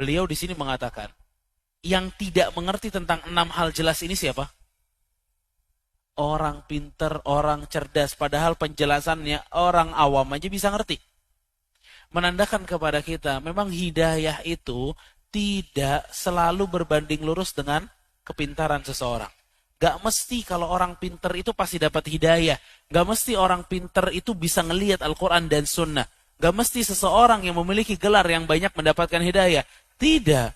Beliau di sini mengatakan, yang tidak mengerti tentang 6 hal jelas ini siapa? Orang pinter, orang cerdas, padahal penjelasannya orang awam aja bisa ngerti. Menandakan kepada kita, memang hidayah itu tidak selalu berbanding lurus dengan kepintaran seseorang. Gak mesti kalau orang pinter itu pasti dapat hidayah. Gak mesti orang pinter itu bisa ngelihat Al-Quran dan Sunnah. Gak mesti seseorang yang memiliki gelar yang banyak mendapatkan hidayah. Tidak.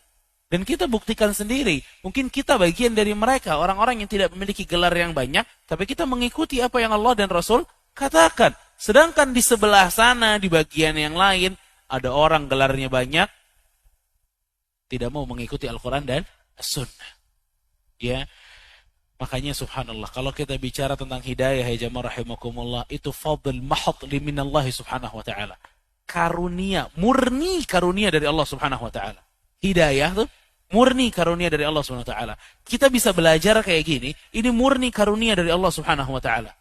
Dan kita buktikan sendiri. Mungkin kita bagian dari mereka. Orang-orang yang tidak memiliki gelar yang banyak. Tapi kita mengikuti apa yang Allah dan Rasul katakan. Sedangkan di sebelah sana, di bagian yang lain, ada orang gelarnya banyak. Tidak mau mengikuti Al-Quran dan Sunnah. Ya. Makanya subhanallah. Kalau kita bicara tentang hidayah, ya jamaah rahimakumullah. Itu fadl mahad minallahi subhanahu wa ta'ala. Karunia, murni karunia dari Allah subhanahu wa ta'ala. Hidayah tuh murni karunia dari Allah subhanahu wa ta'ala. Kita bisa belajar kayak gini, ini murni karunia dari Allah subhanahu wa ta'ala.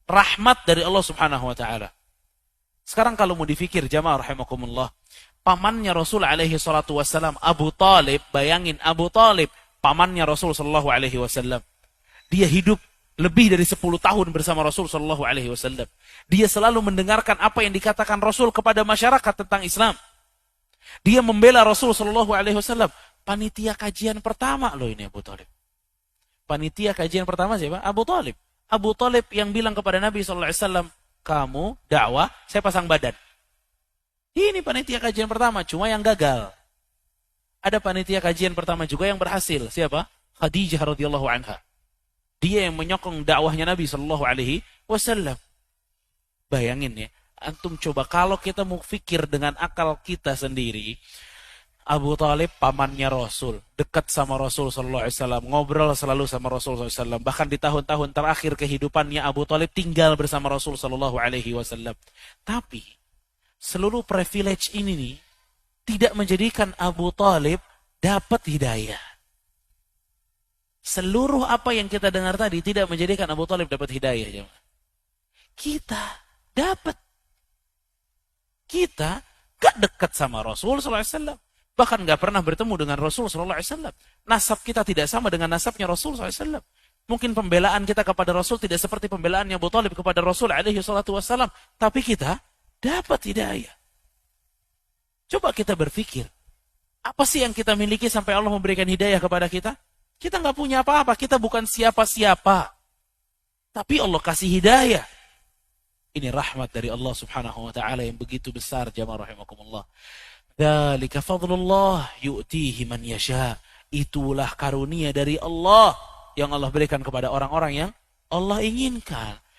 Rahmat dari Allah subhanahu wa ta'ala. Sekarang kalau mau dipikir jamaah rahimakumullah, pamannya Rasul alaihi salatu wassalam, Abu Talib, bayangin Abu Talib, pamannya Rasul sallallahu alaihi wasallam. Dia hidup lebih dari 10 tahun bersama Rasul sallallahu alaihi wasallam. Dia selalu mendengarkan apa yang dikatakan Rasul kepada masyarakat tentang Islam. Dia membela Rasul sallallahu alaihi wasallam. Panitia kajian pertama loh ini Abu Talib. Panitia kajian pertama siapa? Abu Talib. Abu Talib yang bilang kepada Nabi sallallahu alaihi wasallam, "Kamu dakwah, saya pasang badan." Ini panitia kajian pertama, cuma yang gagal. Ada panitia kajian pertama juga yang berhasil. Siapa? Khadijah radhiyallahu anha. Dia yang menyokong dakwahnya Nabi sallallahu alaihi wasallam. Bayangin ya, antum coba kalau kita mau fikir dengan akal kita sendiri, Abu Talib pamannya Rasul, dekat sama Rasul sallallahu alaihi wasallam, ngobrol selalu sama Rasul sallallahu alaihi wasallam. Bahkan di tahun-tahun terakhir kehidupannya Abu Talib tinggal bersama Rasul sallallahu alaihi wasallam. Tapi seluruh privilege ini nih tidak menjadikan Abu Talib dapat hidayah. Seluruh apa yang kita dengar tadi tidak menjadikan Abu Talib dapat hidayah. Kita dapat. Kita gak dekat sama Rasul sallallahu alaihi wasallam. Bahkan gak pernah bertemu dengan Rasul sallallahu alaihi wasallam. Nasab kita tidak sama dengan nasabnya Rasul sallallahu alaihi wasallam. Mungkin pembelaan kita kepada Rasul tidak seperti pembelaannya Abu Talib kepada Rasul alaihi salatu wasallam. Tapi kita dapat hidayah. Coba kita berpikir. Apa sih yang kita miliki sampai Allah memberikan hidayah kepada kita? Kita nggak punya apa-apa, kita bukan siapa-siapa. Tapi Allah kasih hidayah. Ini rahmat dari Allah subhanahu wa ta'ala yang begitu besar, jamaah rahimakumullah. Dzalika fadlullah yu'tihi man yasha. Itulah karunia dari Allah yang Allah berikan kepada orang-orang yang Allah inginkan.